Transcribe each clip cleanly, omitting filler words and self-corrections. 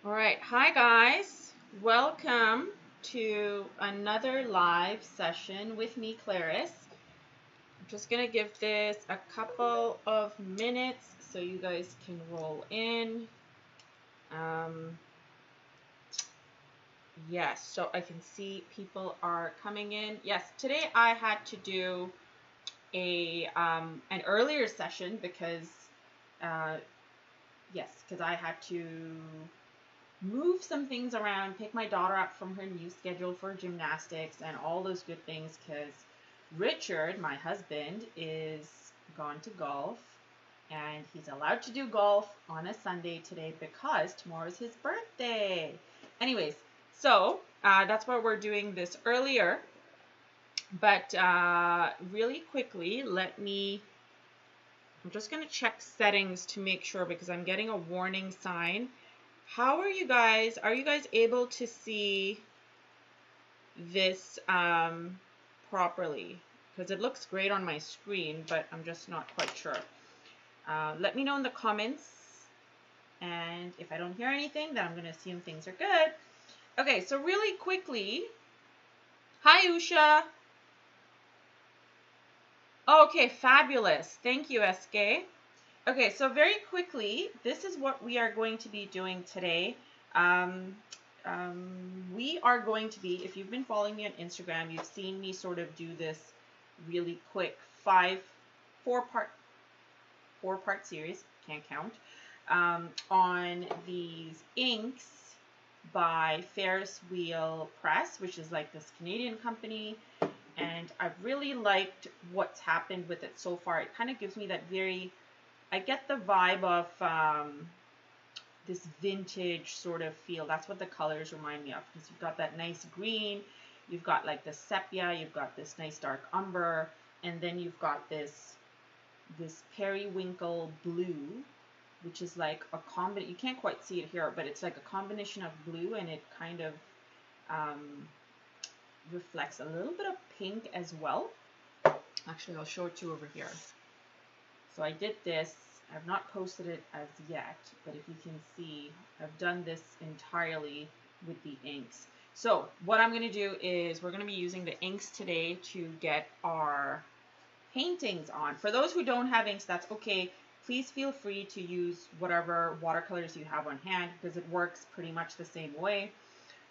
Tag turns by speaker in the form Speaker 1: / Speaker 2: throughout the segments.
Speaker 1: All right, hi guys. Welcome to another live session with me, Clarice. I'm just gonna give this a couple of minutes so you guys can roll in. Yes, so I can see people are coming in. Yes, today I had to do an earlier session because because I had to move some things around, pick my daughter up from her new schedule for gymnastics and all those good things because Richard, my husband, is gone to golf and he's allowed to do golf on a Sunday today because tomorrow is his birthday. Anyways, so that's why we're doing this earlier. But really quickly, I'm just going to check settings to make sure because I'm getting a warning sign. How are you guys? Are you guys able to see this properly? Because it looks great on my screen, but I'm just not quite sure. Let me know in the comments. And if I don't hear anything, then I'm going to assume things are good. Okay, so really quickly. Hi, Usha. Okay, fabulous. Thank you, SK. Okay, so very quickly, this is what we are going to be doing today. We are going to be, if you've been following me on Instagram, you've seen me sort of do this really quick four-part series, can't count, on these inks by Ferris Wheel Press, which is like this Canadian company. And I've really liked what's happened with it so far. It kind of gives me that I get the vibe of this vintage sort of feel. That's what the colors remind me of, because you've got that nice green, you've got like the sepia, you've got this nice dark umber, and then you've got this periwinkle blue, which is like a combination. You can't quite see it here, but it's like a combination of blue, and it kind of reflects a little bit of pink as well. Actually, I'll show it to you over here. So I did this. I've not posted it as yet, but if you can see, I've done this entirely with the inks. So what I'm going to do is we're going to be using the inks today to get our paintings on. For those who don't have inks, that's okay. Please feel free to use whatever watercolors you have on hand because it works pretty much the same way.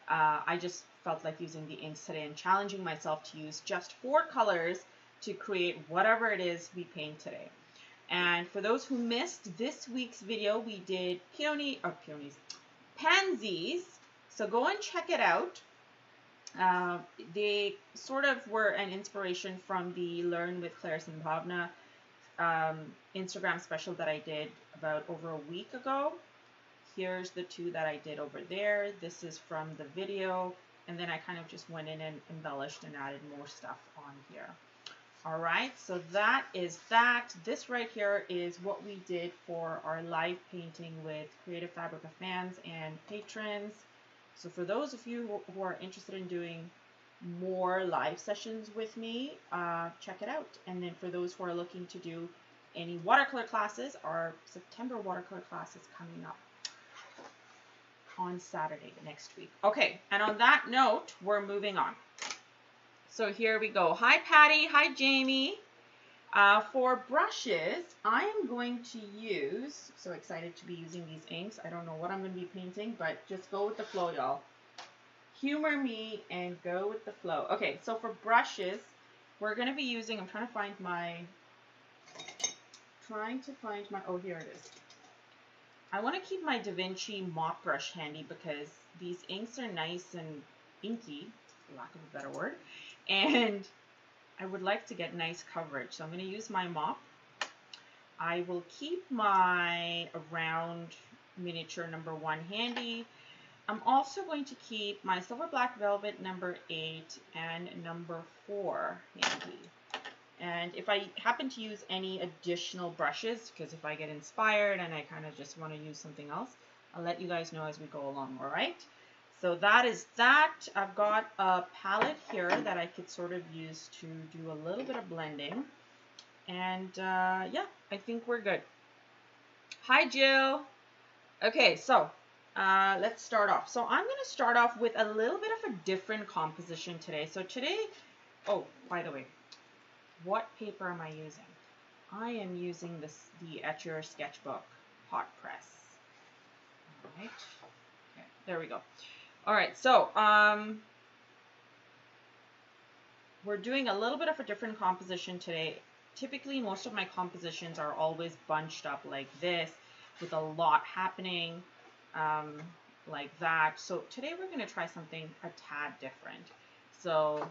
Speaker 1: I just felt like using the inks today and challenging myself to use just 4 colors to create whatever it is we paint today. And for those who missed this week's video, we did pansies. So go and check it out. They sort of were an inspiration from the Learn with Clarice and Bhavna Instagram special that I did about over a week ago. Here's the 2 that I did over there. This is from the video. And then I kind of just went in and embellished and added more stuff on here. All right, so that is that. This right here is what we did for our live painting with Creative Fabrica fans and patrons. So for those of you who are interested in doing more live sessions with me, check it out. And then for those who are looking to do any watercolor classes, our September watercolor class is coming up on Saturday next week. Okay, and on that note, we're moving on. So here we go. Hi, Patty. Hi, Jamie. For brushes, I am going to use, so excited to be using these inks. I don't know what I'm going to be painting, but just go with the flow, y'all. Humor me and go with the flow. Okay, so for brushes, we're going to be using, I'm trying to find my, oh, here it is. I want to keep my Da Vinci mop brush handy because these inks are nice and inky, for lack of a better word. And I would like to get nice coverage. So I'm going to use my mop. I will keep my round miniature number 1 handy. I'm also going to keep my Silver Black Velvet number 8 and number 4 handy. And if I happen to use any additional brushes, because if I get inspired and I kind of just want to use something else, I'll let you guys know as we go along, all right? So that is that. I've got a palette here that I could sort of use to do a little bit of blending. And yeah, I think we're good. Hi, Jill. Okay, so let's start off. So I'm going to start off with a little bit of a different composition today. So today, oh, by the way, what paper am I using? I am using the Etcher Sketchbook hot press. All right. Okay, there we go. All right, so we're doing a little bit of a different composition today. Typically, most of my compositions are always bunched up like this with a lot happening like that. So today we're going to try something a tad different. So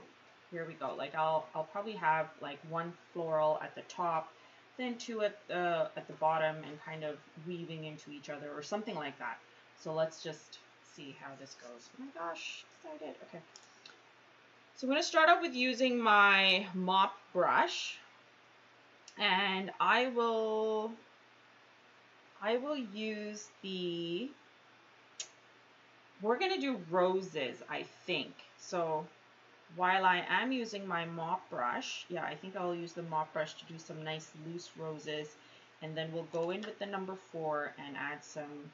Speaker 1: here we go. Like I'll probably have like one floral at the top, then two at the bottom, and kind of weaving into each other or something like that. So let's just see how this goes. Oh my gosh, excited. Okay. So I'm going to start off with using my mop brush, and I will use we're going to do roses, I think. So while I am using my mop brush, yeah, I think I'll use the mop brush to do some nice loose roses, and then we'll go in with the number 4 and add some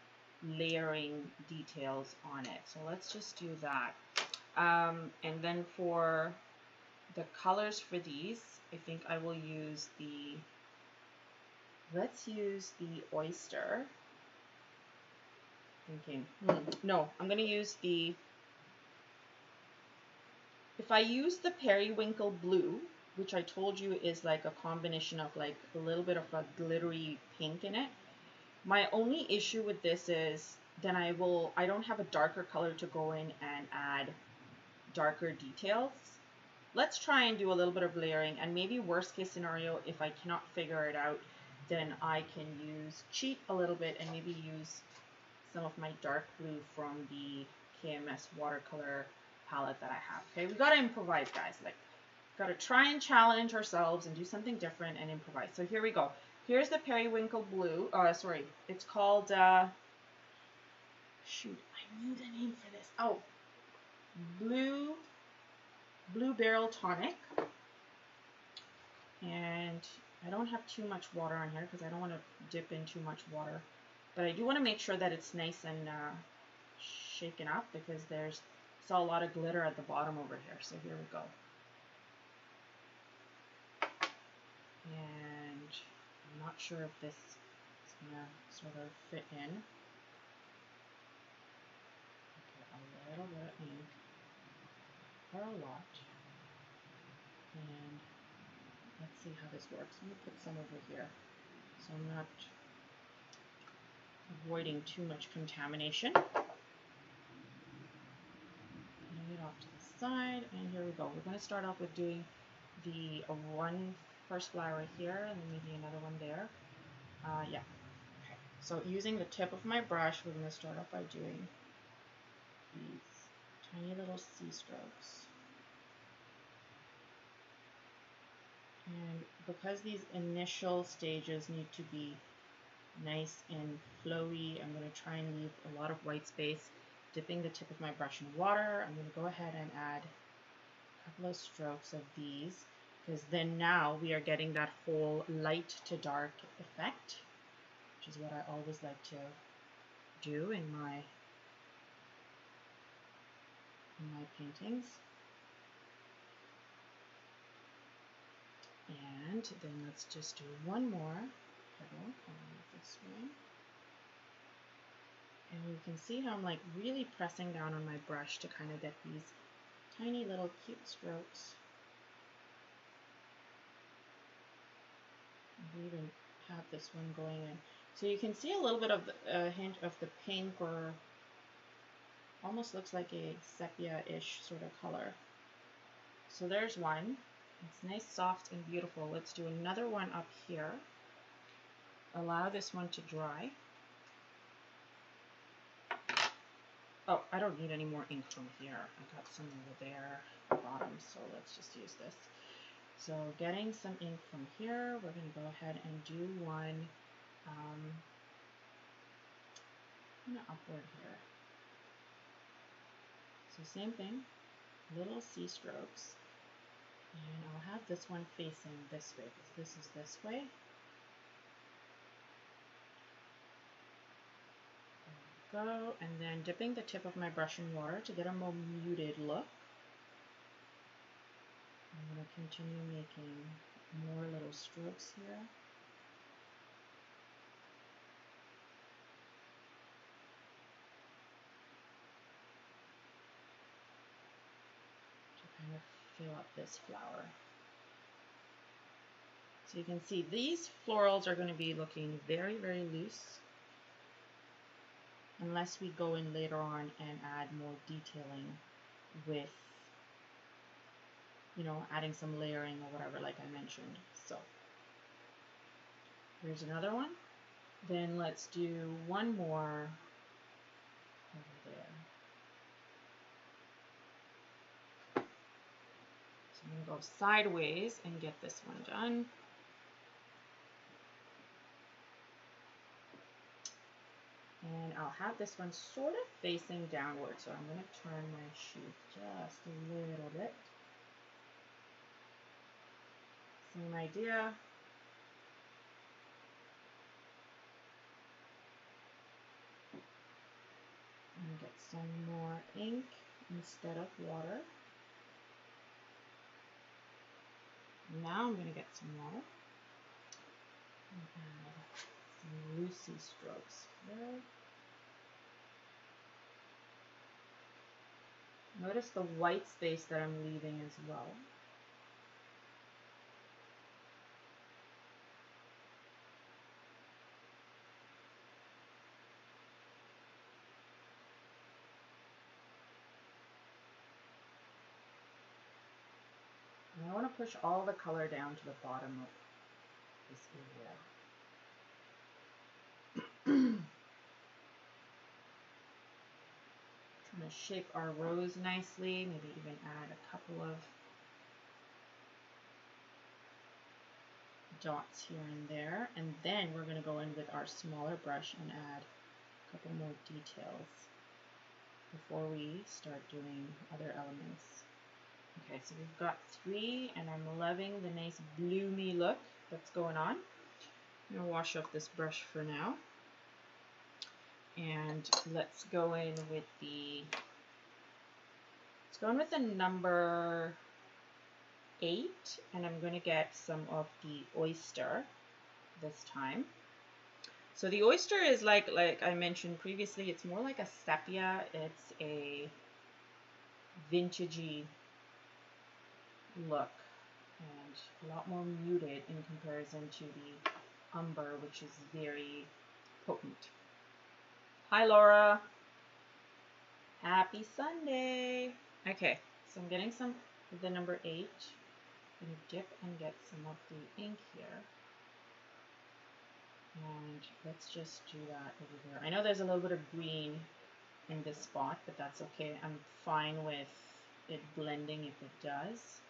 Speaker 1: layering details on it. So let's just do that. And then for the colors for these, I think I will use let's use the oyster. Thinking, no, I'm going to use if I use the periwinkle blue, which I told you is like a combination of like a little bit of a glittery pink in it, my only issue with this is then I don't have a darker color to go in and add darker details. Let's try and do a little bit of layering, and maybe worst case scenario, if I cannot figure it out, then I can cheat a little bit and maybe use some of my dark blue from the KMS watercolor palette that I have. Okay, we got to improvise, guys. Like, got to try and challenge ourselves and do something different and improvise. So here we go. Here's the periwinkle blue. Sorry, it's called, shoot, I knew the name for this. Oh, Blue Barrel Tonic. And I don't have too much water on here because I don't want to dip in too much water. But I do want to make sure that it's nice and shaken up because saw a lot of glitter at the bottom over here. So here we go. And I'm not sure if this is going to sort of fit in. Okay, a little bit of ink, or a lot. And let's see how this works. I'm going to put some over here so I'm not avoiding too much contamination. Putting it off to the side, and here we go. We're going to start off with doing the one first flower here, and then maybe another one there. Yeah. Okay. So using the tip of my brush, we're going to start off by doing these tiny little C strokes. And because these initial stages need to be nice and flowy, I'm going to try and leave a lot of white space. Dipping the tip of my brush in water, I'm going to go ahead and add a couple of strokes of these, because then now we are getting that whole light to dark effect, which is what I always like to do in my paintings. And then let's just do one more petal this way. And you can see how I'm like really pressing down on my brush to kind of get these tiny little cute strokes. I even have this one going in. So you can see a little bit of a hint of the pink, or almost looks like a sepia-ish sort of color. So there's one. It's nice, soft, and beautiful. Let's do another one up here. Allow this one to dry. Oh, I don't need any more ink from here. I got some over there at the bottom, so let's just use this. So getting some ink from here, we're going to go ahead and do one kind of upward here. So same thing, little C strokes. And I'll have this one facing this way, because this is this way. There we go. And then dipping the tip of my brush in water to get a more muted look. I'm going to continue making more little strokes here. To kind of fill up this flower. So you can see these florals are going to be looking very, very loose unless we go in later on and add more detailing with, you know, adding some layering or whatever, like I mentioned. So here's another one. Then let's do one more over there. So I'm going to go sideways and get this one done. And I'll have this one sort of facing downward, so I'm going to turn my sheet just a little bit. Same idea. And get some more ink instead of water. Now I'm going to get some water and add some loosey strokes here. Notice the white space that I'm leaving as well. And I want to push all the color down to the bottom of this area. Trying to shape our rose nicely, maybe even add a couple of dots here and there. And then we're going to go in with our smaller brush and add a couple more details before we start doing other elements. Okay, so we've got 3, and I'm loving the nice bloomy look that's going on. I'm going to wash off this brush for now. And let's go in with the, number 8, and I'm going to get some of the oyster this time. So the oyster is like I mentioned previously, it's more like a sepia. It's a vintagey look and a lot more muted in comparison to the umber, which is very potent. Hi Laura, happy Sunday. Okay, so I'm getting some of the number 8. I'm going to dip and get some of the ink here, and let's just do that over there. I know there's a little bit of green in this spot, but that's okay. I'm fine with it blending if it does.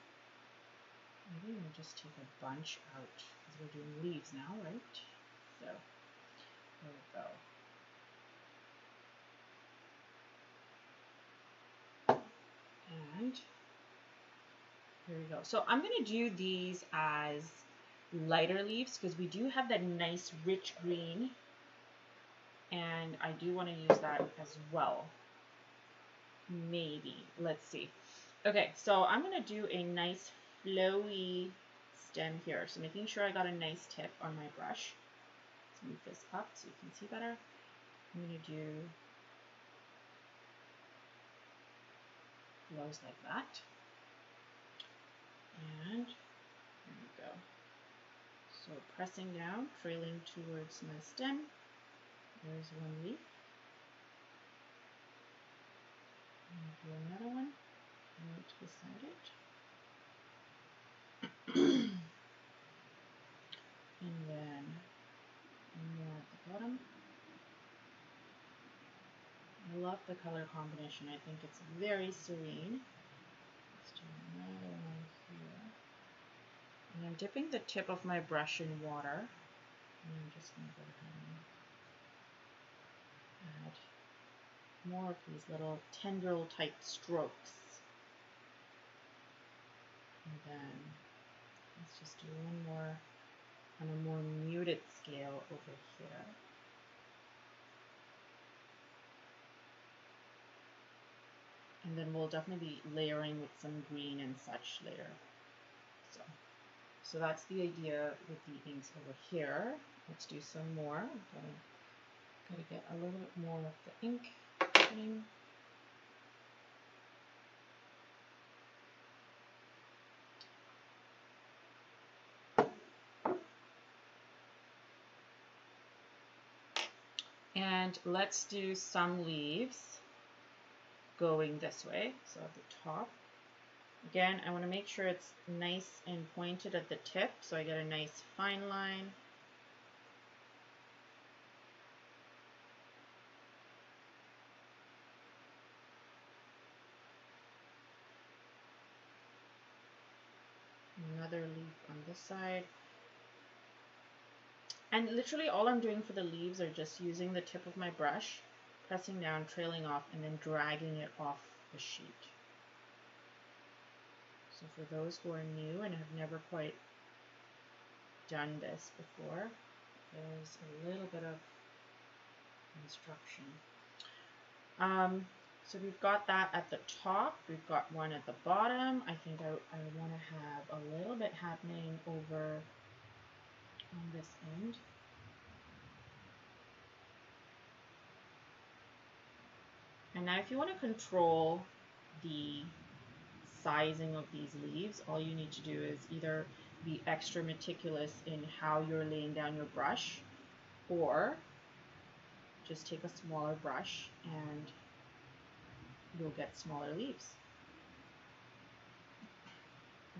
Speaker 1: Maybe we'll just take a bunch out because we're doing leaves now, right? So there we go. And here we go. So I'm going to do these as lighter leaves because we do have that nice rich green, and I do want to use that as well. Maybe. Let's see. Okay, so I'm going to do a nice flowy stem here. So making sure I got a nice tip on my brush. Let's move this up so you can see better. I'm going to do flows like that. And there we go. So pressing down, trailing towards my stem. There's one leaf. And do another one right beside it. And then one more at the bottom. I love the color combination. I think it's very serene. Let's do another one here. And I'm dipping the tip of my brush in water. And I'm just going to go ahead and add more of these little tendril type strokes. And then let's just do one more on a more muted scale over here. And then we'll definitely be layering with some green and such later. So that's the idea with the inks over here. Let's do some more. Gotta get a little bit more of the ink happening. And let's do some leaves going this way. So at the top. Again, I want to make sure it's nice and pointed at the tip, so I get a nice fine line. Another leaf on this side. And literally all I'm doing for the leaves are just using the tip of my brush, pressing down, trailing off, and then dragging it off the sheet. So for those who are new and have never quite done this before, there's a little bit of instruction. So we've got that at the top, we've got one at the bottom. I think I want to have a little bit happening over on this end. And now if you want to control the sizing of these leaves, all you need to do is either be extra meticulous in how you're laying down your brush, or just take a smaller brush and you'll get smaller leaves.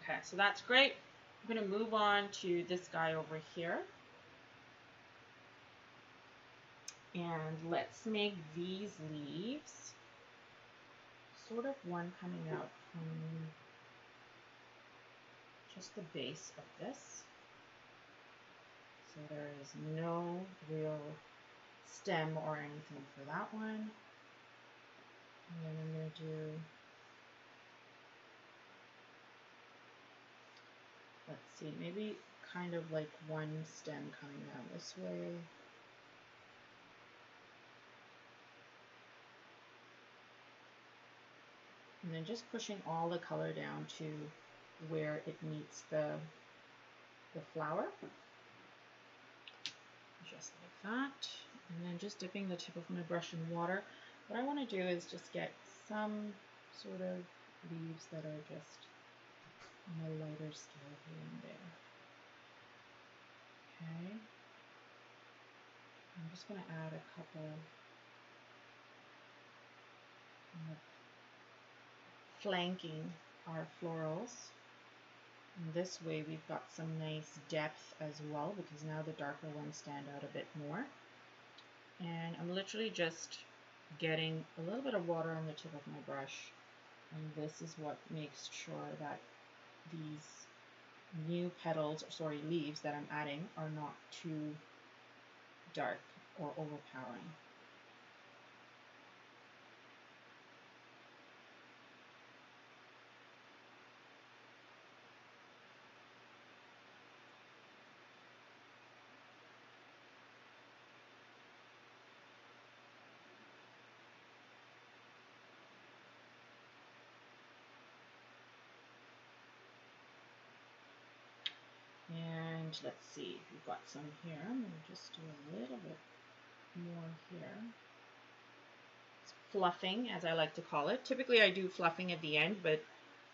Speaker 1: Okay, so that's great. I'm going to move on to this guy over here. And let's make these leaves sort of one coming out from just the base of this. So there is no real stem or anything for that one. And then I'm going to do, let's see, maybe kind of like one stem coming down this way. And then just pushing all the color down to where it meets the flower. Just like that. And then just dipping the tip of my brush in water. What I want to do is just get some sort of leaves that are just on a lighter scale here and there. Okay. I'm just going to add a couple flanking our florals. And this way we've got some nice depth as well, because now the darker ones stand out a bit more. And I'm literally just getting a little bit of water on the tip of my brush, and this is what makes sure that these new petals, or sorry, leaves that I'm adding are not too dark or overpowering. And let's see, we've got some here. I'm going to just do a little bit more here. It's fluffing, as I like to call it. Typically I do fluffing at the end, but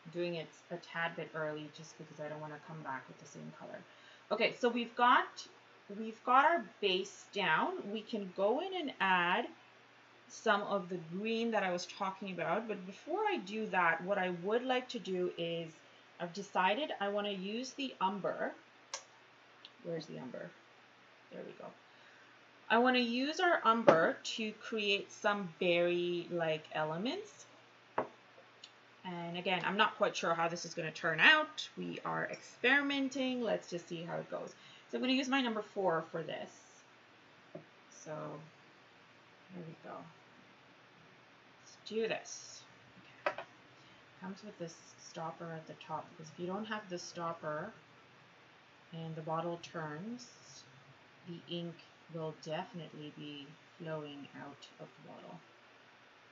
Speaker 1: I'm doing it a tad bit early just because I don't want to come back with the same color. Okay, so we've got our base down. We can go in and add some of the green that I was talking about, but before I do that, what I would like to do is, I've decided I want to use the umber. Where's the umber? There we go. I want to use our umber to create some berry-like elements. And again, I'm not quite sure how this is going to turn out. We are experimenting. Let's just see how it goes. So I'm going to use my number 4 for this. So here we go. Let's do this. Okay. Comes with this stopper at the top, because if you don't have the stopper and the bottle turns, the ink will definitely be flowing out of the bottle.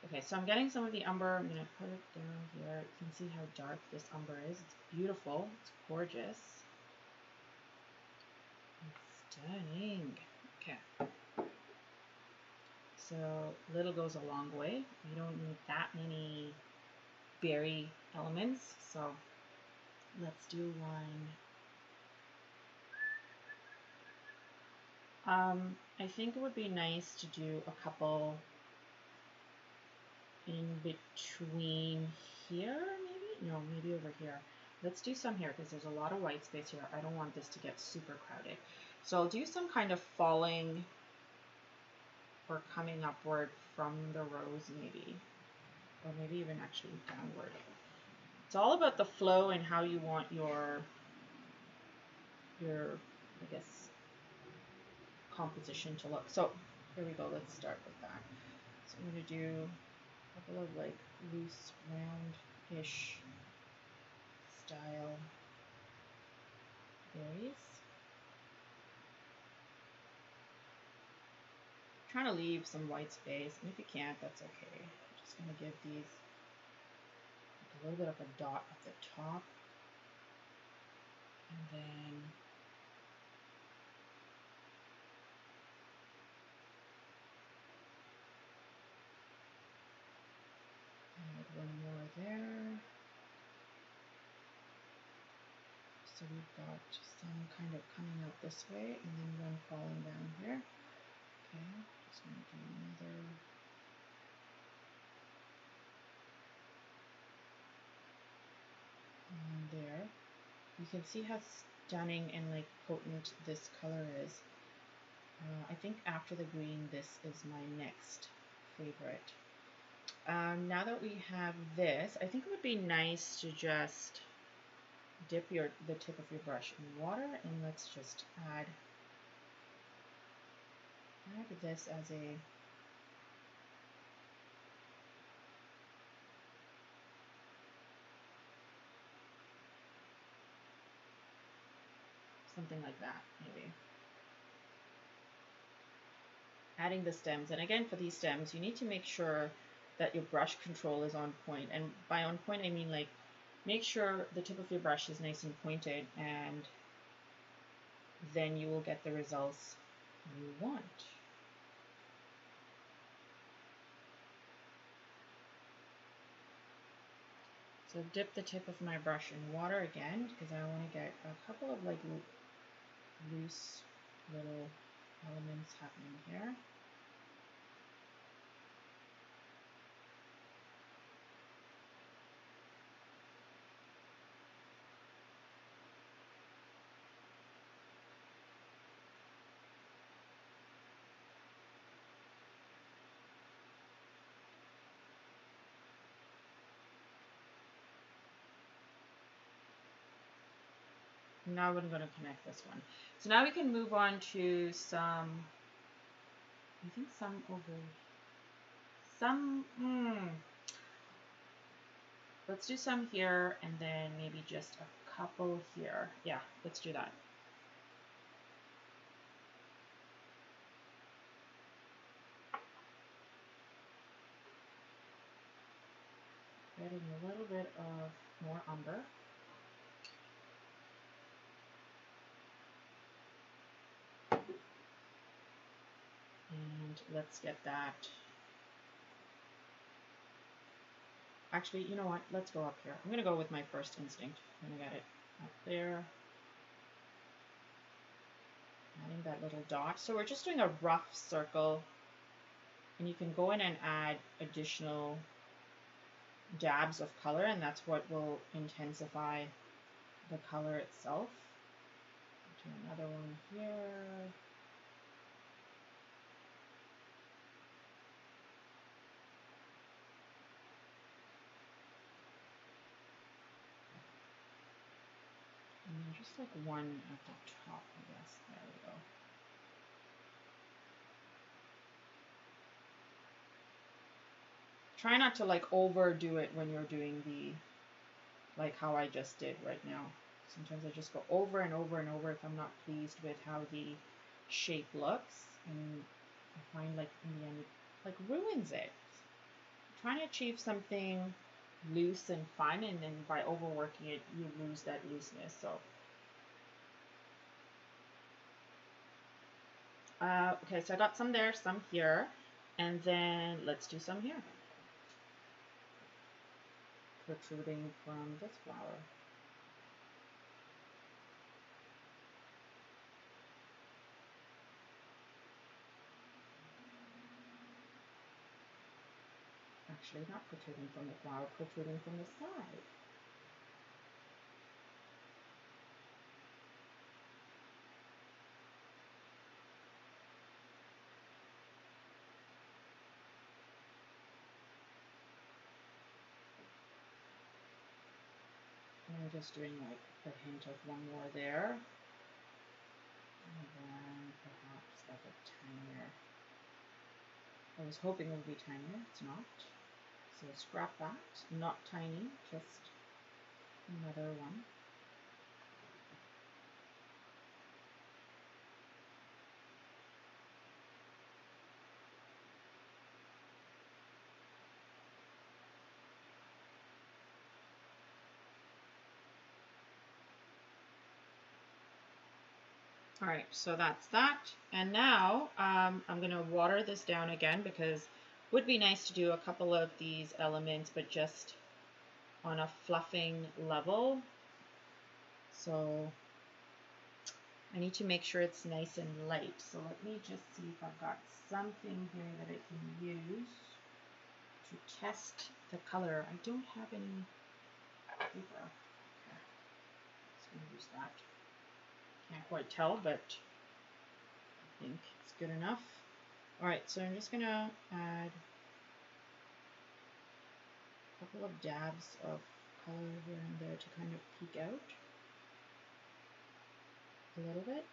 Speaker 1: Okay, so I'm getting some of the umber. I'm going to put it down here. You can see how dark this umber is. It's beautiful. It's gorgeous. It's stunning. Okay. So little goes a long way. You don't need that many berry elements. So let's do one. I think it would be nice to do a couple in between here, maybe? No, maybe over here. Let's do some here because there's a lot of white space here. I don't want this to get super crowded. So I'll do some kind of falling or coming upward from the rose maybe, or maybe even actually downward. It's all about the flow and how you want your I guess, composition to look. So here we go, let's start with that. So I'm going to do a couple of like loose, round-ish style berries. I'm trying to leave some white space, and if you can't, that's okay. I'm just going to give these like a little bit of a dot at the top, and then add one more there. So we've got some kind of coming out this way and then one falling down here. Okay, just going to do another. And there. You can see how stunning and like potent this color is. I think after the green, this is my next favorite. Now that we have this, I think it would be nice to just dip the tip of your brush in water, and let's just add this as a something like that, maybe. Adding the stems, and again for these stems, you need to make sure that your brush control is on point, and by on point I mean like make sure the tip of your brush is nice and pointed, and then you will get the results you want. So dip the tip of my brush in water again because I want to get a couple of like loose little elements happening here. Now I'm going to connect this one. So now we can move on to some, I think let's do some here and then maybe just a couple here. Yeah, let's do that. Adding a little bit of more umber. And let's get that. Actually, you know what? Let's go up here. I'm going to go with my first instinct. I'm going to get it up there. Adding that little dot. So we're just doing a rough circle. And you can go in and add additional dabs of color, and that's what will intensify the color itself. Do another one here. And then just like one at the top, I guess. There we go. Try not to like overdo it when you're doing the, like how I just did right now. Sometimes I just go over and over and over if I'm not pleased with how the shape looks, and I find like in the end it like ruins it. trying to achieve something loose and fun, and then by overworking it, you lose that looseness. So, okay, so I got some there, some here, and then let's do some here. Protruding from this flower. Actually, not protruding from the flower, protruding from the side. And I'm just doing like a hint of one more there. And then perhaps like a tinier. I was hoping it would be tinier, it's not. So scrap that. Not tiny, just another one. All right, so that's that. And now I'm going to water this down again because it would be nice to do a couple of these elements, but just on a fluffing level. So I need to make sure it's nice and light. So let me just see if I've got something here that I can use to test the color. I don't have any paper. Okay. Just going to use that. Can't quite tell, but I think it's good enough. All right, so I'm just going to add a couple of dabs of color here and there to kind of peek out a little bit.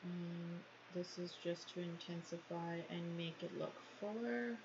Speaker 1: And this is just to intensify and make it look fuller.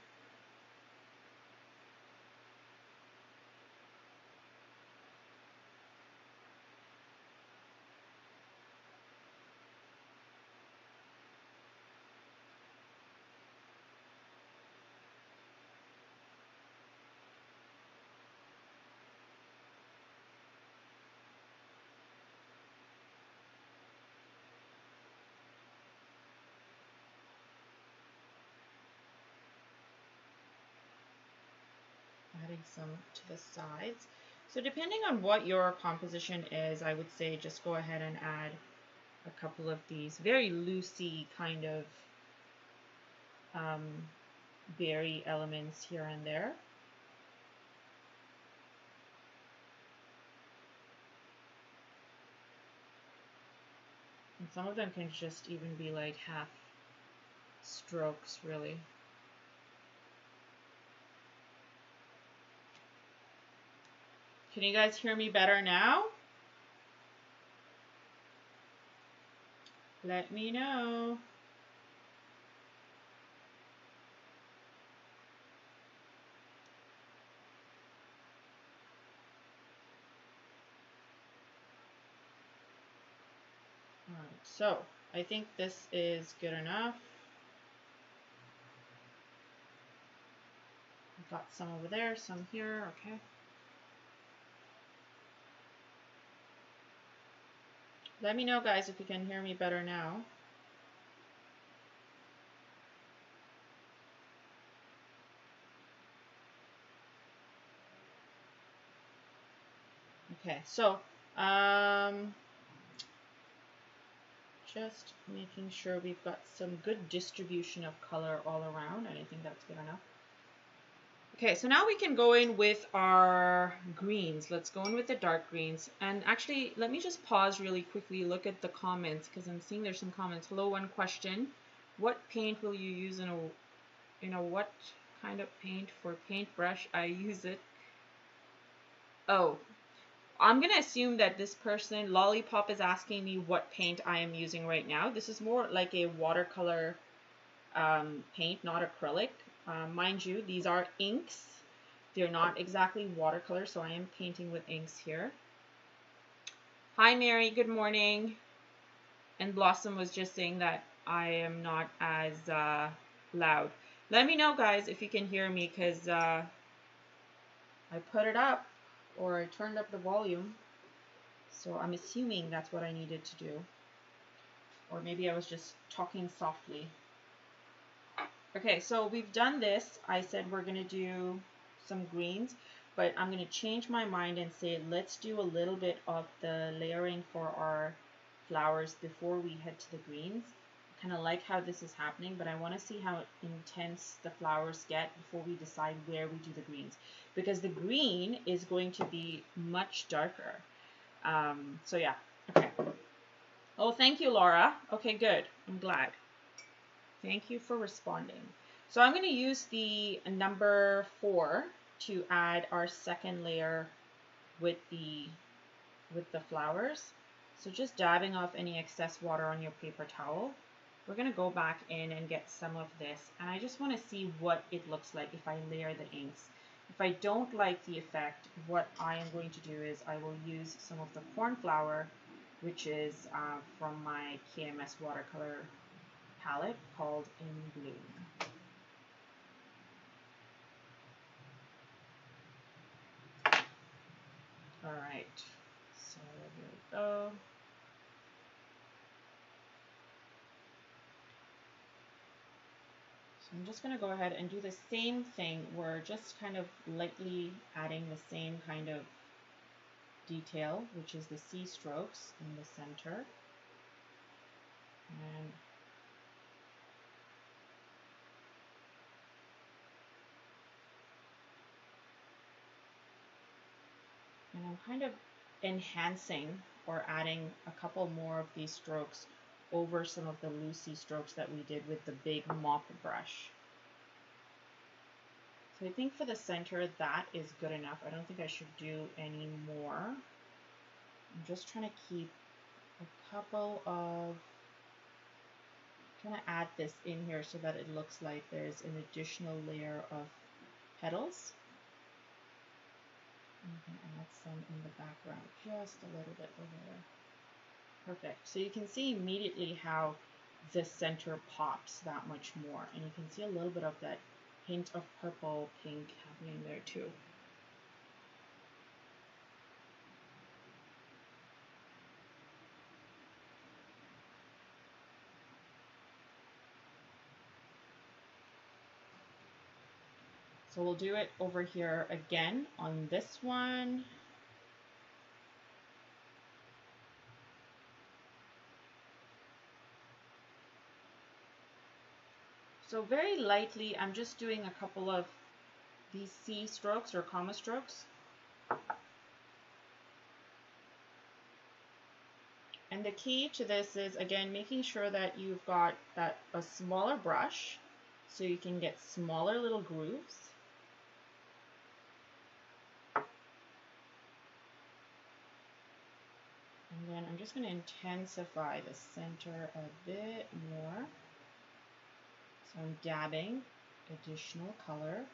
Speaker 1: Adding some to the sides. So depending on what your composition is, I would say just go ahead and add a couple of these very loosey kind of berry elements here and there. And some of them can just even be like half strokes, really. Can you guys hear me better now? Let me know. All right, so I think this is good enough. I've got some over there, some here, okay. Let me know, guys, if you can hear me better now. Okay, so just making sure we've got some good distribution of color all around, and I think that's good enough. Okay, so now we can go in with our greens. Let's go in with the dark greens. And actually, let me just pause really quickly, look at the comments, because I'm seeing there's some comments. Hello, one question. What paint will you use in a what kind of paint? For paintbrush, I use it. Oh, I'm going to assume that this person, Lollipop, is asking me what paint I am using right now. This is more like a watercolor paint, not acrylic. Mind you, these are inks. They're not exactly watercolor, so I am painting with inks here. Hi, Mary. Good morning. And Blossom was just saying that I am not as loud. Let me know, guys, if you can hear me, because I put it up, or I turned up the volume. So I'm assuming that's what I needed to do. Or maybe I was just talking softly. Okay, so we've done this. I said we're going to do some greens, but I'm going to change my mind and say let's do a little bit of the layering for our flowers before we head to the greens. I kind of like how this is happening, but I want to see how intense the flowers get before we decide where we do the greens, because the green is going to be much darker. So yeah, okay. Oh, thank you, Laura. Okay, good. I'm glad. Thank you for responding. So I'm going to use the number 4 to add our second layer with the flowers. So just dabbing off any excess water on your paper towel. We're going to go back in and get some of this, and I just want to see what it looks like if I layer the inks. If I don't like the effect, what I am going to do is I will use some of the cornflower, which is from my KMS watercolor palette called In Bloom. All right, so here we go. So I'm just going to go ahead and do the same thing. We're just kind of lightly adding the same kind of detail, which is the C strokes in the center. And I'm kind of enhancing or adding a couple more of these strokes over some of the loosey strokes that we did with the big mop brush. So I think for the center that is good enough. I don't think I should do any more. I'm just trying to keep a couple of, trying to add this in here so that it looks like there's an additional layer of petals. I'm going to add some in the background, just a little bit over there. Perfect. So you can see immediately how the center pops that much more. And you can see a little bit of that hint of purple pink happening there too. So we'll do it over here again on this one. So very lightly, I'm just doing a couple of these C strokes or comma strokes. And the key to this is, again, making sure that you've got a smaller brush so you can get smaller little grooves. And then I'm just going to intensify the center a bit more. So I'm dabbing additional color.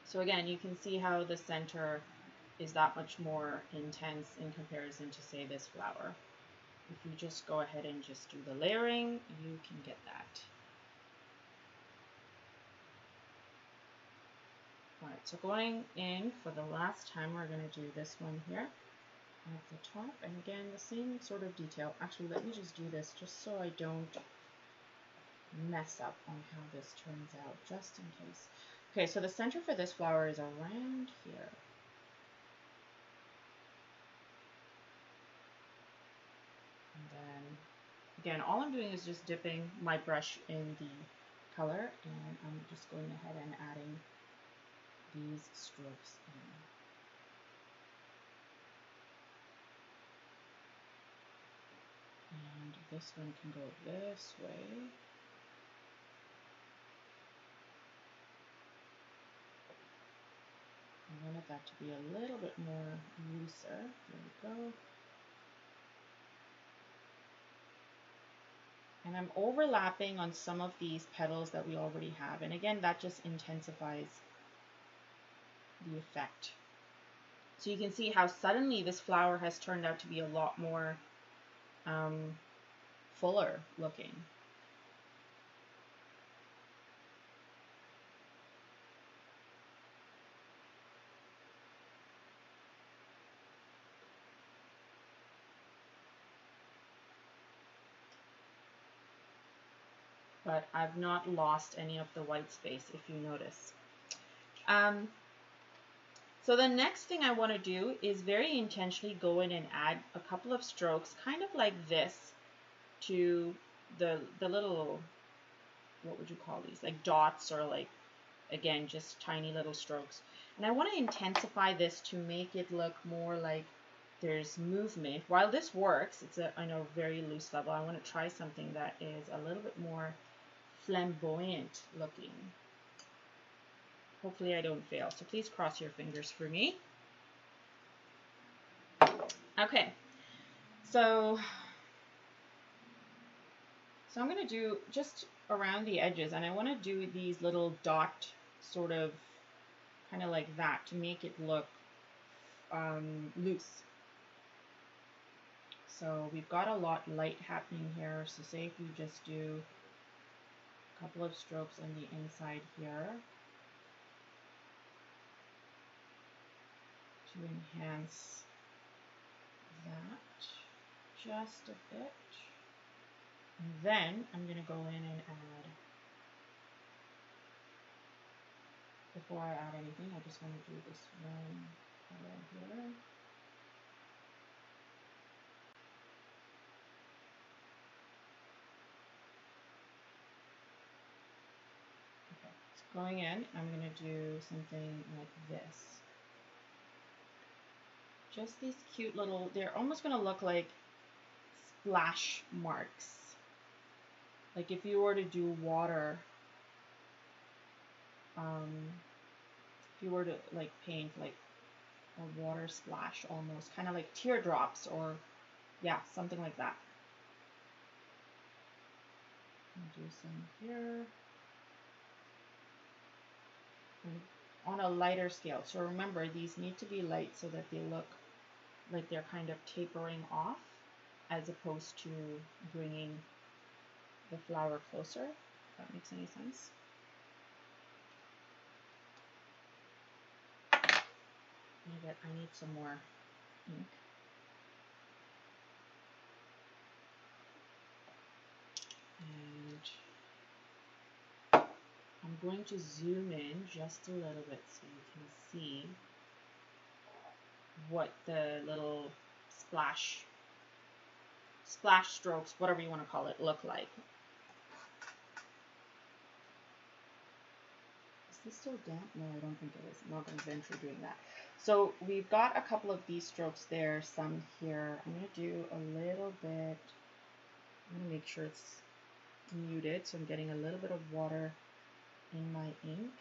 Speaker 1: So again, you can see how the center is that much more intense in comparison to, say, this flower. If you just go ahead and just do the layering, you can get that. Alright, so going in for the last time, we're going to do this one here at the top. And again, the same sort of detail. Actually, let me just do this just so I don't mess up on how this turns out, just in case. Okay, so the center for this flower is around here. And then, again, all I'm doing is just dipping my brush in the color, and I'm just going ahead and adding these strokes in. And this one can go this way. I wanted that to be a little bit more looser. There we go. And I'm overlapping on some of these petals that we already have. And again, that just intensifies the effect. So you can see how suddenly this flower has turned out to be a lot more fuller looking. But I've not lost any of the white space, if you notice. So the next thing I want to do is very intentionally go in and add a couple of strokes, kind of like this, to the little, what would you call these, like dots, or like, again, just tiny little strokes. And I want to intensify this to make it look more like there's movement. While this works, it's a, I know, very loose level. I want to try something that is a little bit more flamboyant looking. Hopefully I don't fail, so please cross your fingers for me. Okay, so I'm going to do just around the edges, and I want to do these little dot sort of kind of like that to make it look loose. So we've got a lot light happening here, so say if we just do a couple of strokes on the inside here to enhance that just a bit. And then I'm going to go in and add, before I add anything, I just want to do this one color here. Okay, so going in, I'm going to do something like this. Just these cute little, they're almost going to look like splash marks. Like if you were to do water, if you were to like paint like a water splash almost, kind of like teardrops, or yeah, something like that. I'll do some here. And on a lighter scale. So remember, these need to be light so that they look like they're kind of tapering off, as opposed to bringing the flower closer, if that makes any sense. I need some more ink. And I'm going to zoom in just a little bit so you can see what the little splash strokes, whatever you want to call it, look like. Is this still damp? No, I don't think it is. I'm not going to venture doing that. So we've got a couple of these strokes there, some here. I'm going to do a little bit, I'm going to make sure it's muted, so I'm getting a little bit of water in my ink.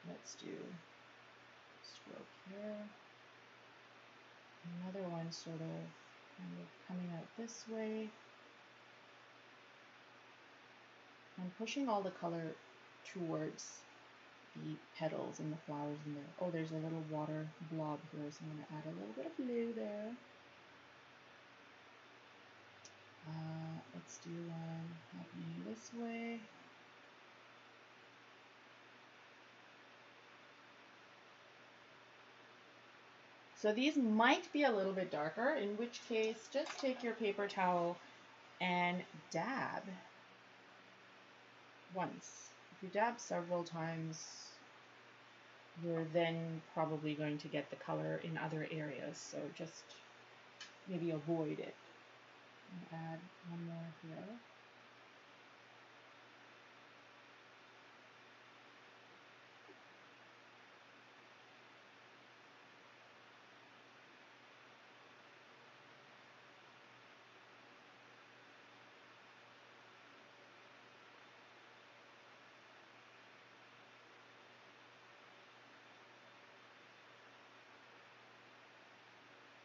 Speaker 1: Let's do a stroke here. Another one sort of kind of coming out this way. I'm pushing all the color towards the petals and the flowers in there. Oh, there's a little water blob here, so I'm going to add a little bit of blue there. Let's do one happening this way. So these might be a little bit darker, in which case just take your paper towel and dab once. If you dab several times, you're then probably going to get the color in other areas, so just maybe avoid it. And add one more here.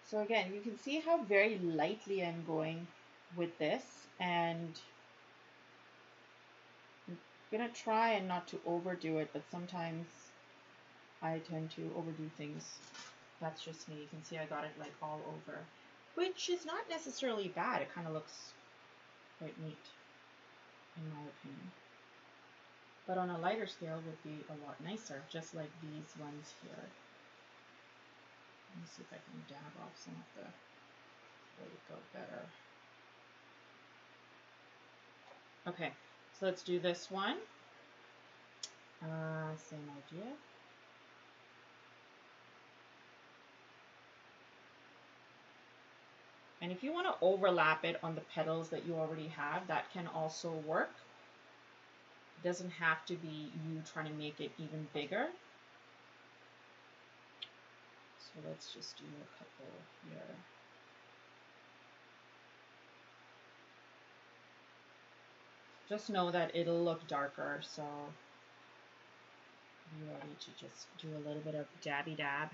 Speaker 1: So again, you can see how very lightly I'm going with this, and I'm gonna try and not to overdo it, but sometimes I tend to overdo things. That's just me. You can see I got it like all over, which is not necessarily bad. It kind of looks quite neat in my opinion. But on a lighter scale would be a lot nicer, just like these ones here. Let me see if I can dab off some of the, there we go, better. Okay, so let's do this one. Same idea. And if you want to overlap it on the petals that you already have, that can also work. It doesn't have to be you trying to make it even bigger. So let's just do a couple here. Just know that it'll look darker, so you're ready to just do a little bit of dabby dab.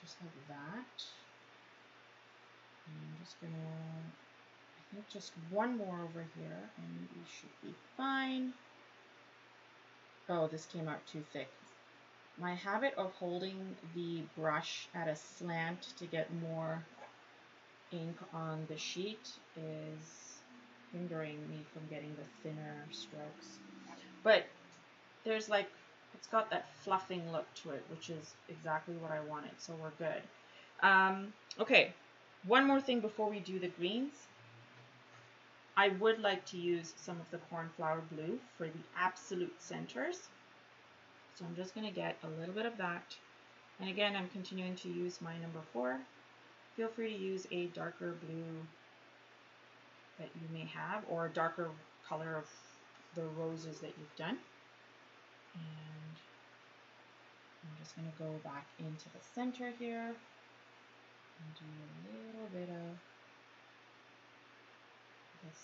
Speaker 1: Just like that. And I'm just gonna, I think just one more over here and we should be fine. Oh, this came out too thick. My habit of holding the brush at a slant to get more ink on the sheet is hindering me from getting the thinner strokes. But there's like, it's got that fluffing look to it, which is exactly what I wanted, so we're good. Okay, one more thing before we do the greens. I would like to use some of the cornflower blue for the absolute centers. So I'm just going to get a little bit of that. And again, I'm continuing to use my number 4. Feel free to use a darker blue that you may have, or a darker color of the roses that you've done. And I'm just going to go back into the center here and do a little bit of this.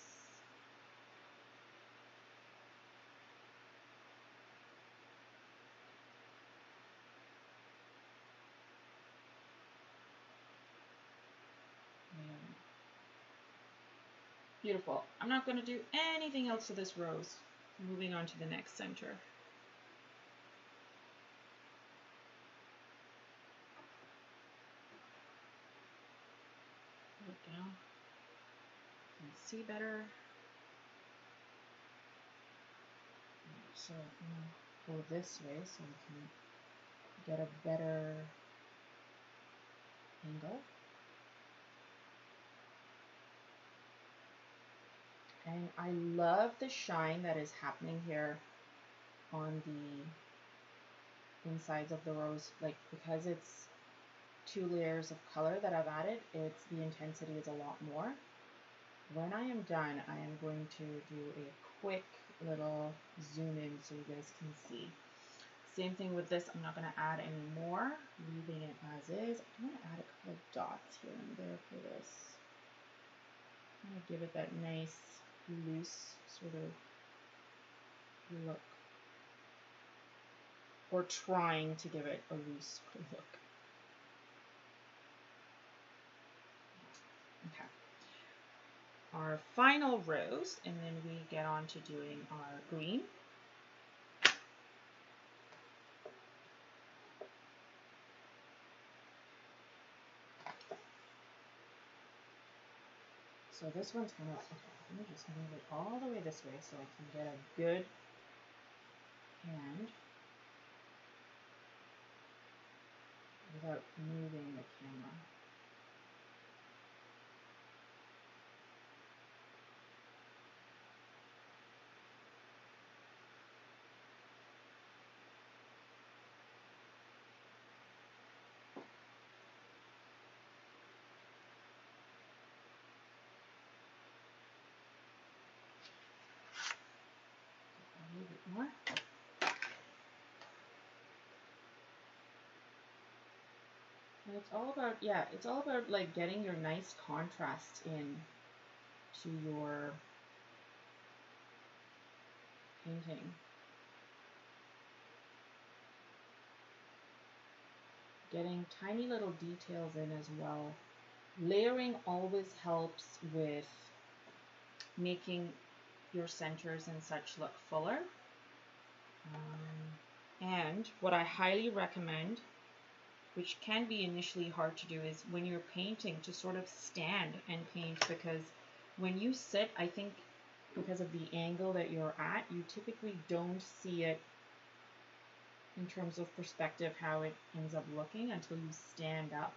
Speaker 1: Beautiful. I'm not going to do anything else to this rose. Moving on to the next center. Look down. You can see better. So I'm going to go this way so we can get a better angle. And I love the shine that is happening here on the insides of the rose, like because it's 2 layers of color that I've added, the intensity is a lot more. When I am done, I am going to do a quick little zoom in so you guys can see. Same thing with this, I'm not going to add any more, leaving it as is. I'm going to add a couple of dots here and there for this. I'm going to give it that nice, loose sort of look. Or trying to give it a loose look. Okay. Our final rose, and then we get on to doing our green. So this one's kind of, okay, let me just move it all the way this way so I can get a good hand without moving the camera. A little bit more. And it's all about, yeah, it's all about like getting your nice contrast in to your painting. getting tiny little details in as well. Layering always helps with making your centers and such look fuller. And what I highly recommend, which can be initially hard to do, is when you're painting to sort of stand and paint, because when you sit, I think because of the angle that you're at, you typically don't see it in terms of perspective how it ends up looking until you stand up.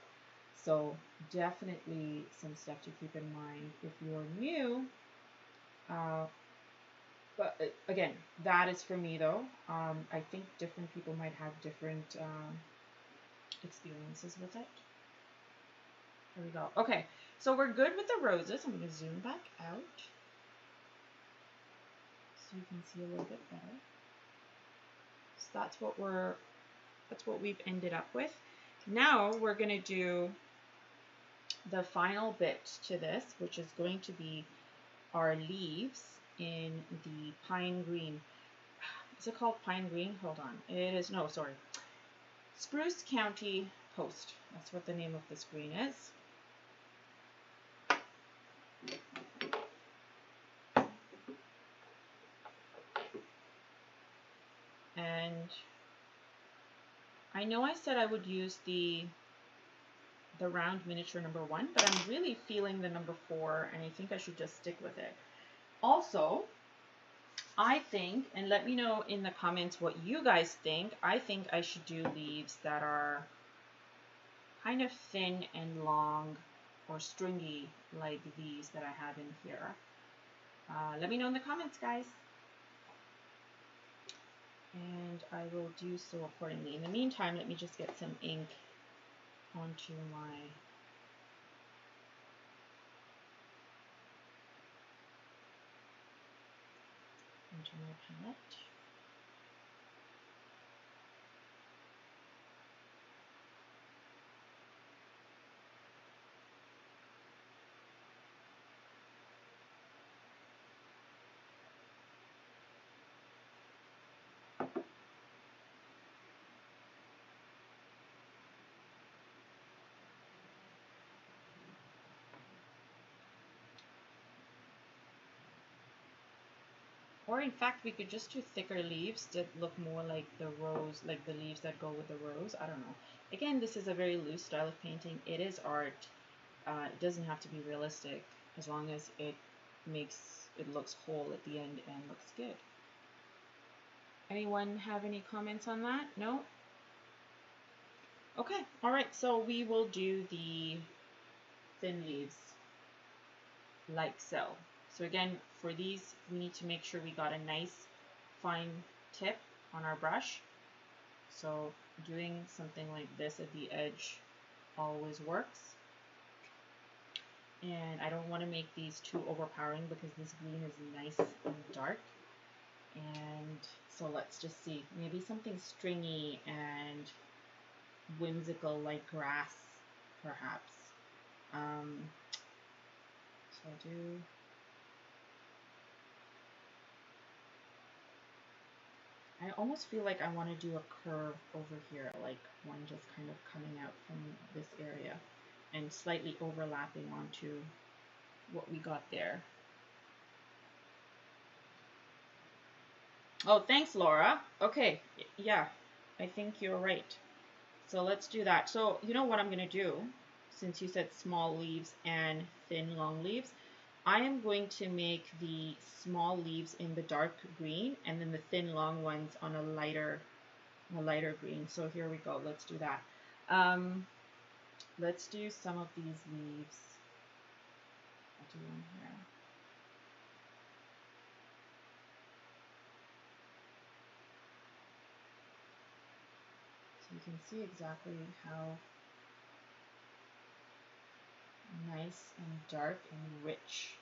Speaker 1: So definitely some stuff to keep in mind if you're new. But again, that is for me though. I think different people might have different experiences with it. There we go. Okay, so we're good with the roses. I'm going to zoom back out so you can see a little bit better. So that's what we've ended up with. Now we're going to do the final bit to this, which is going to be our leaves in the pine green. Is it called pine green? Hold on. It is, no, sorry. Spruce County Post. That's what the name of this green is. And I know I said I would use the round miniature number 1, but I'm really feeling the number 4, and I think I should just stick with it. Also, I think, and let me know in the comments what you guys think, I think I should do leaves that are kind of thin and long or stringy like these that I have in here. Let me know in the comments, guys. And I will do so accordingly. In the meantime, let me just get some ink onto my palette. Or in fact, we could just do thicker leaves that look more like the rose, like the leaves that go with the rose. I don't know. Again, this is a very loose style of painting. It is art. It doesn't have to be realistic as long as it looks whole at the end and looks good. Anyone have any comments on that? No? Okay. All right. So we will do the thin leaves like so. So again, for these, we need to make sure we got a nice fine tip on our brush. So doing something like this at the edge always works. And I don't want to make these too overpowering because this green is nice and dark. And so let's just see, maybe something stringy and whimsical like grass, perhaps. So I'll do I almost feel like I want to do a curve over here, like one just kind of coming out from this area and slightly overlapping onto what we got there. Oh, thanks, Laura. Okay, yeah, I think you're right. So let's do that. So you know what I'm going to do, since you said small leaves and thin long leaves, I am going to make the small leaves in the dark green and then the thin long ones on a lighter green. So here we go. Let's do that. Let's do some of these leaves. I'll do one here. So you can see exactly how nice and dark and rich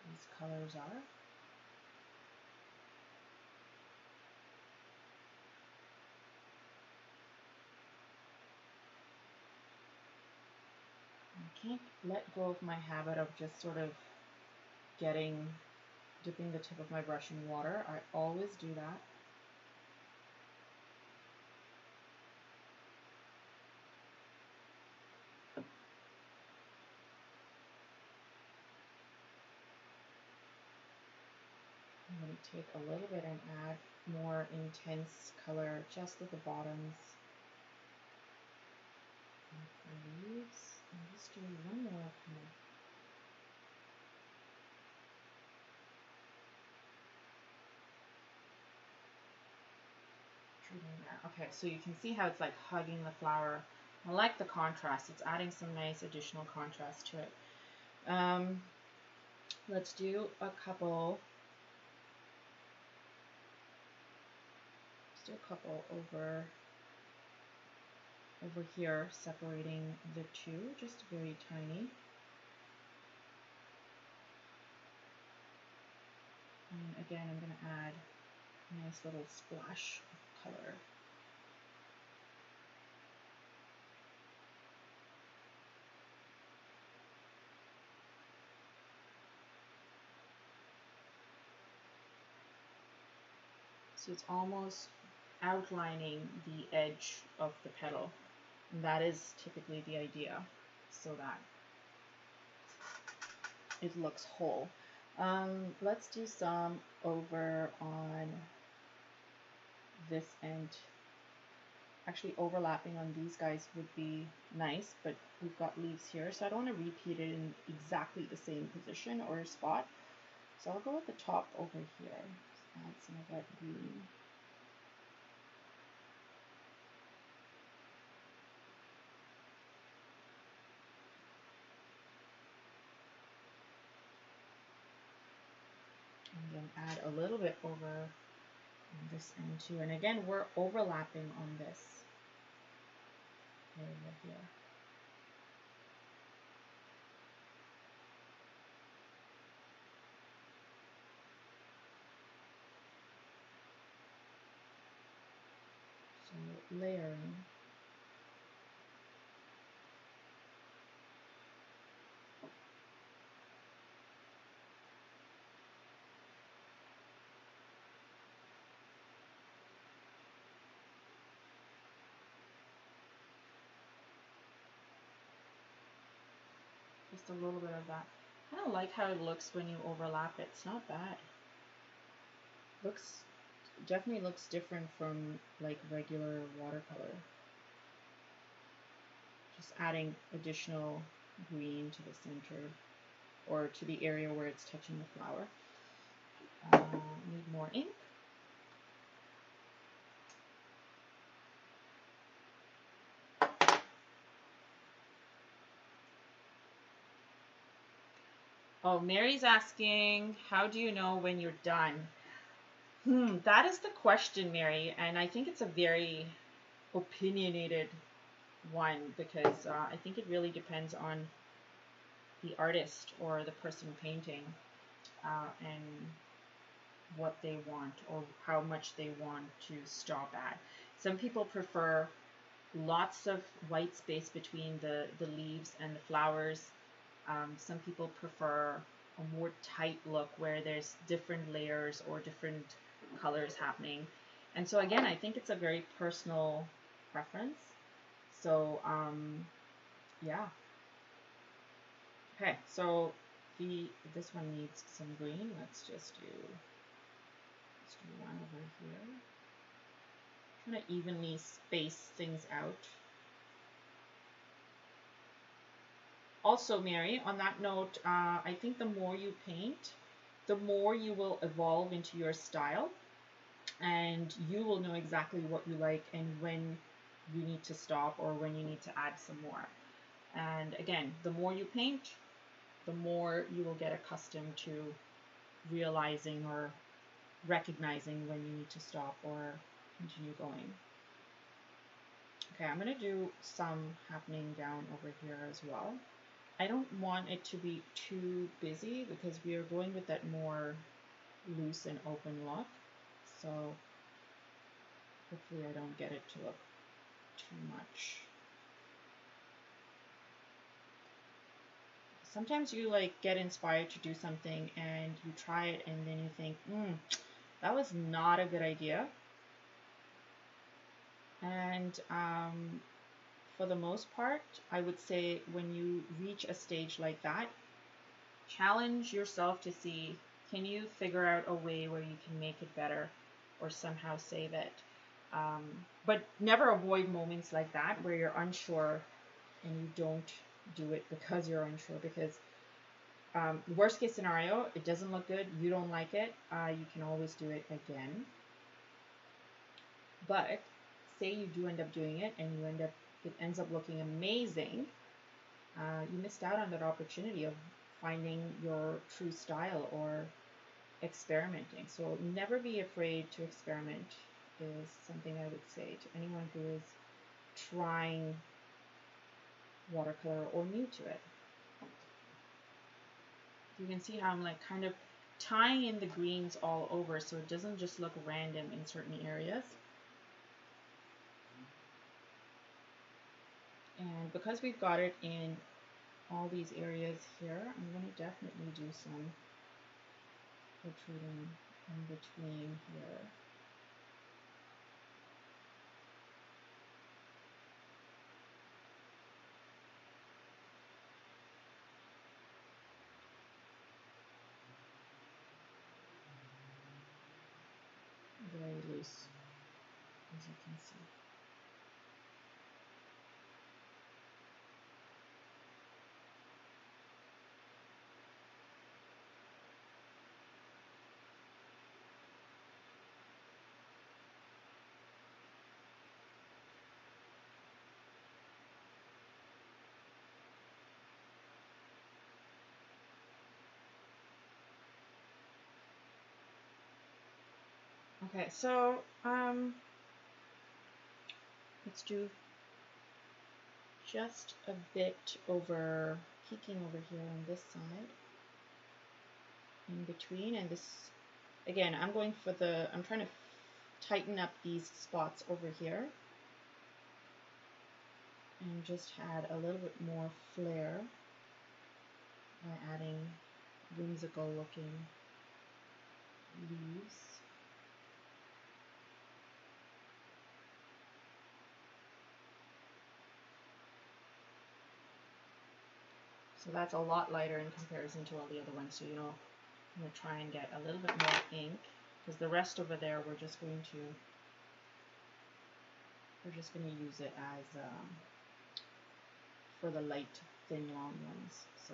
Speaker 1: these colors are. I can't let go of my habit of just sort of dipping the tip of my brush in water. I always do that. take a little bit and add more intense color just at the bottoms of the leaves. And just do one more kind of treating that. Okay, so you can see how it's like hugging the flower. I like the contrast. It's adding some nice additional contrast to it. Let's do a couple. Let's do a couple over here, separating the two, just very tiny. And again, I'm going to add a nice little splash of color. So it's almost outlining the edge of the petal. And that is typically the idea, so that it looks whole. Let's do some over on this end. Actually, overlapping on these guys would be nice, but we've got leaves here, so I don't want to repeat it in exactly the same position or spot. So I'll go at the top over here. Just add some of that green. And then add a little bit over on this end too. And again, we're overlapping on this area here. So layering. Just a little bit of that. I kind of like how it looks when you overlap it. It's not bad. Definitely looks different from like regular watercolor. Just adding additional green to the center or to the area where it's touching the flower. Need more ink. Oh, Mary's asking, how do you know when you're done? That is the question, Mary, and I think it's a very opinionated one because I think it really depends on the artist or the person painting and what they want or how much they want to stop at. Some people prefer lots of white space between the leaves and the flowers. Some people prefer a more tight look where there's different layers or different colors happening. And so again, I think it's a very personal preference. So yeah. Okay, so this one needs some green. Let's do one over here. I'm trying to evenly space things out. Also, Mary, on that note, I think the more you paint, the more you will evolve into your style, and you will know exactly what you like and when you need to stop or when you need to add some more. And again, the more you paint, the more you will get accustomed to realizing or recognizing when you need to stop or continue going. Okay, I'm going to do some happening down over here as well. I don't want it to be too busy because we are going with that more loose and open look. So hopefully I don't get it to look too much. Sometimes you like get inspired to do something and you try it and then you think, that was not a good idea. And for the most part, I would say when you reach a stage like that, challenge yourself to see Can you figure out a way where you can make it better or somehow save it? But never avoid moments like that where you're unsure and you don't do it because you're unsure. Because worst case scenario, it doesn't look good, you don't like it, you can always do it again. But say you do end up doing it and it ends up looking amazing, you missed out on that opportunity of finding your true style or experimenting. So never be afraid to experiment is something I would say to anyone who is trying watercolor or new to it. You can see how I'm like kind of tying in the greens all over so it doesn't just look random in certain areas. And because we've got it in all these areas here, I'm going to definitely do some protruding in between here. Very loose, as you can see. Okay, so let's do just a bit over, peeking over here on this side, in between, and this, again, I'm trying to tighten up these spots over here, and just add a little bit more flair by adding whimsical looking leaves. So that's a lot lighter in comparison to all the other ones. So, you know, I'm going to try and get a little bit more ink, because the rest over there we're just going to use it as for the light, thin, long ones. So.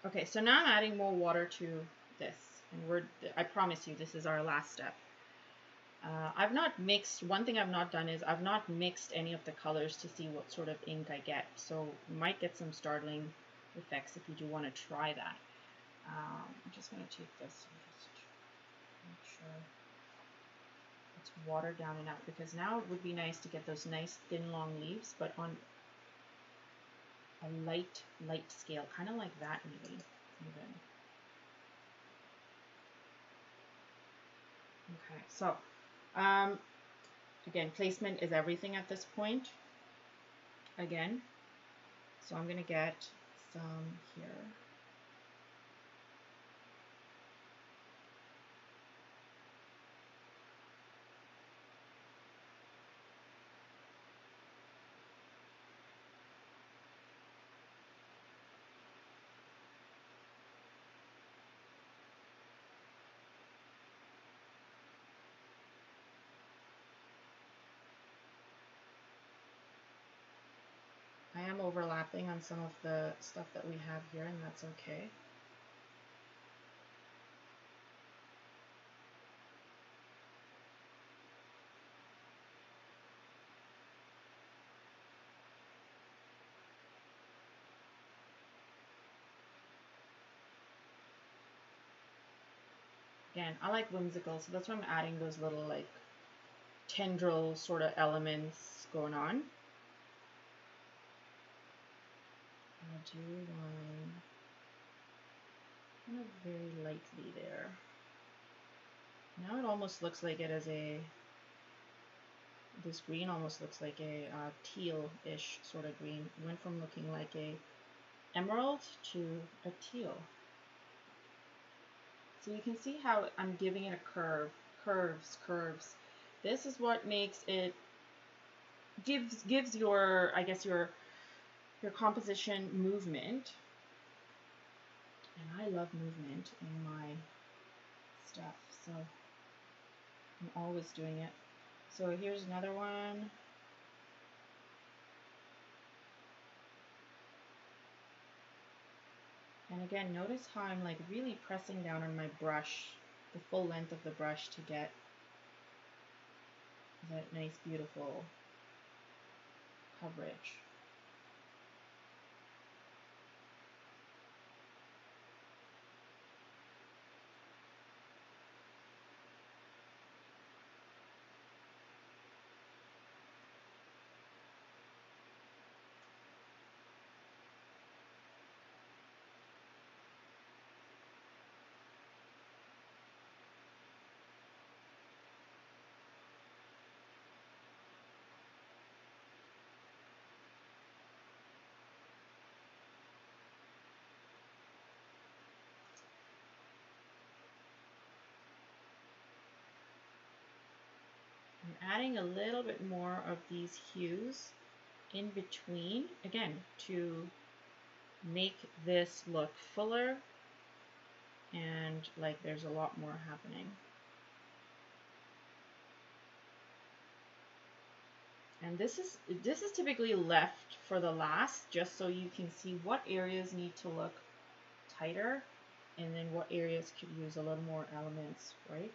Speaker 1: Okay, so now I'm adding more water to this, and I promise you this is our last step. I've not mixed, one thing I've not done is I've not mixed any of the colors to see what sort of ink I get, so you might get some startling effects if you do want to try that. I'm just going to take this and just make sure it's watered down enough, because now it would be nice to get those nice thin long leaves, but on a light scale, kind of like that maybe, even. Okay, so again, placement is everything at this point. Again, so I'm going to get some here. I am overlapping on some of the stuff that we have here, and that's okay. Again, I like whimsical, so that's why I'm adding those little like tendril sort of elements going on. I do one kind of very lightly there. Now it almost looks like it as this green almost looks like a teal-ish sort of green. It went from looking like a emerald to a teal. So you can see how I'm giving it a curve, curves, This is what makes it, gives your, I guess, your composition movement. And I love movement in my stuff, so I'm always doing it. So here's another one. And again, notice how I'm like really pressing down on my brush, the full length of the brush, to get that nice, beautiful coverage. I'm adding a little bit more of these hues in between, again, to make this look fuller and like there's a lot more happening. And this is typically left for the last, just so you can see what areas need to look tighter and then what areas could use a little more elements, right?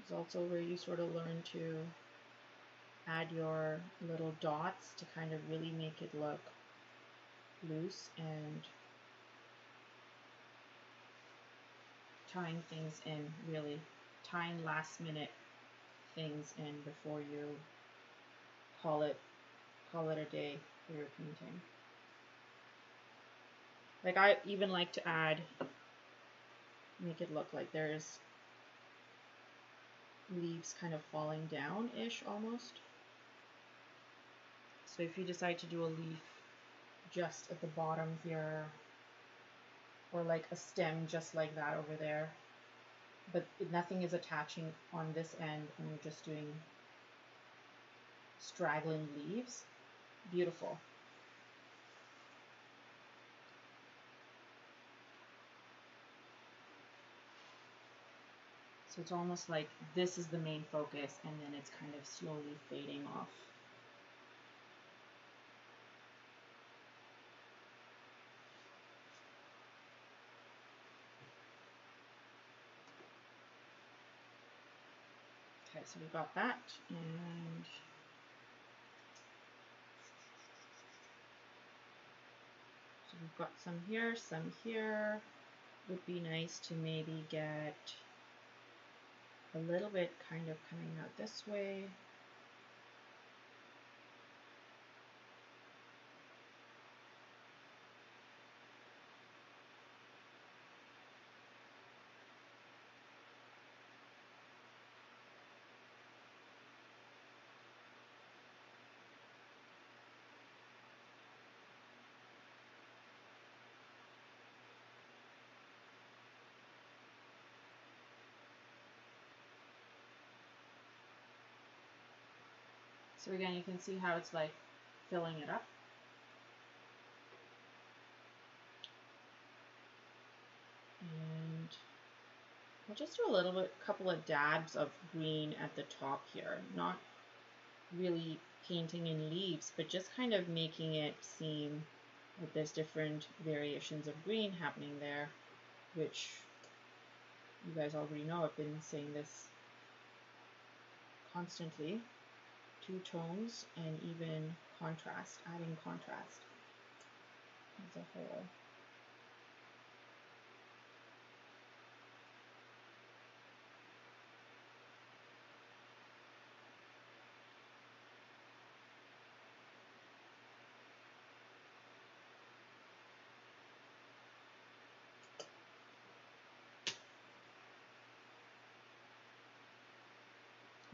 Speaker 1: It's also where you sort of learn to add your little dots to kind of really make it look loose, and tying things in, really tying last minute things in before you call it a day for your painting. Like I even like to add, make it look like there's leaves kind of falling down-ish almost. So if you decide to do a leaf just at the bottom here, or like a stem just like that over there, but nothing is attaching on this end and you're just doing straggling leaves, beautiful. So it's almost like this is the main focus and then it's kind of slowly fading off. Okay, so we've got that, and so we've got some here, some here. Would be nice to maybe get a little bit kind of coming out this way. So again, you can see how it's like filling it up. And I'll just do a little bit, couple of dabs of green at the top here. Not really painting in leaves, but just kind of making it seem like there's different variations of green happening there, which you guys already know. I've been saying this constantly. Two tones and even contrast, adding contrast as a whole.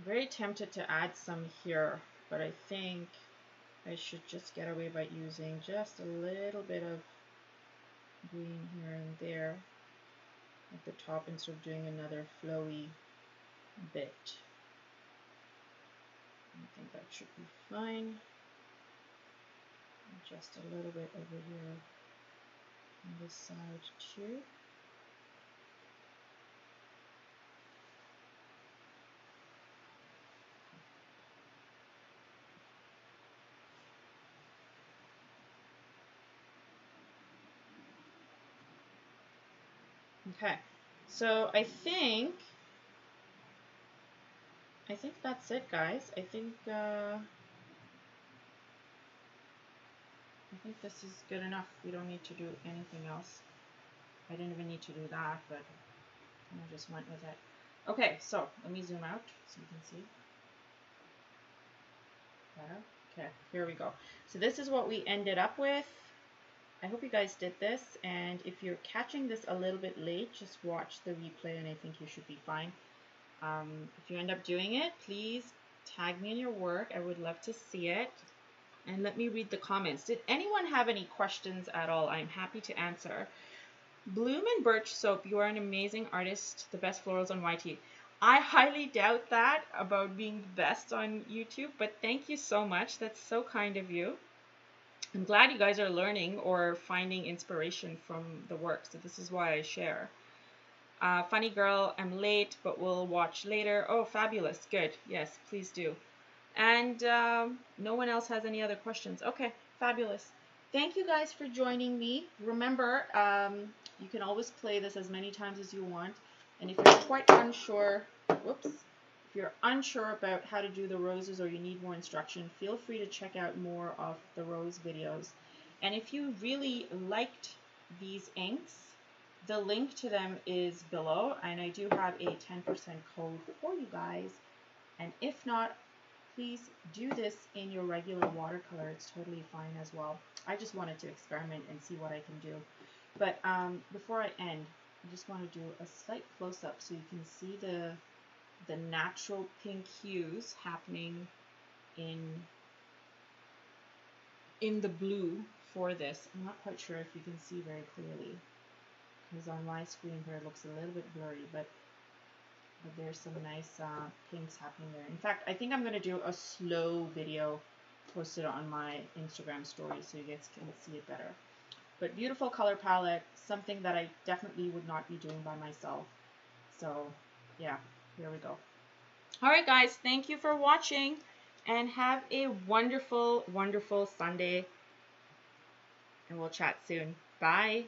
Speaker 1: very tempted to add some here, but I think I should just get away by using just a little bit of green here and there at the top instead of doing another flowy bit. I think that should be fine. Just a little bit over here on this side too. Okay, so I think that's it, guys. I think this is good enough. We don't need to do anything else. I didn't even need to do that, but I just went with it. Okay, so let me zoom out so you can see. Better. Okay, here we go. So this is what we ended up with. I hope you guys did this, and if you're catching this a little bit late, just watch the replay and I think you should be fine. If you end up doing it, please tag me in your work. I would love to see it. And let me read the comments. Did anyone have any questions at all? I'm happy to answer. Bloom and Birch Soap, you are an amazing artist, the best florals on YT. I highly doubt that about being the best on YouTube, but thank you so much. That's so kind of you. I'm glad you guys are learning or finding inspiration from the work, so this is why I share. Funny girl, I'm late, but we'll watch later. Oh, fabulous. Good. Yes, please do. And no one else has any other questions. Okay, fabulous. Thank you guys for joining me. Remember, you can always play this as many times as you want. And if you're quite unsure, if you're unsure about how to do the roses or you need more instruction, feel free to check out more of the rose videos. And if you really liked these inks, the link to them is below, and I do have a 10% code for you guys. And if not, please do this in your regular watercolor. It's totally fine as well. I just wanted to experiment and see what I can do. But before I end, I just want to do a slight close-up so you can see the natural pink hues happening in the blue for this. I'm not quite sure if you can see very clearly, because on my screen here it looks a little bit blurry, but there's some nice pinks happening there. In fact, I think I'm going to do a slow video posted on my Instagram story so you guys can see it better. But beautiful color palette, something that I definitely would not be doing by myself. So yeah, here we go. All right, guys, thank you for watching and have a wonderful, wonderful Sunday. And we'll chat soon. Bye.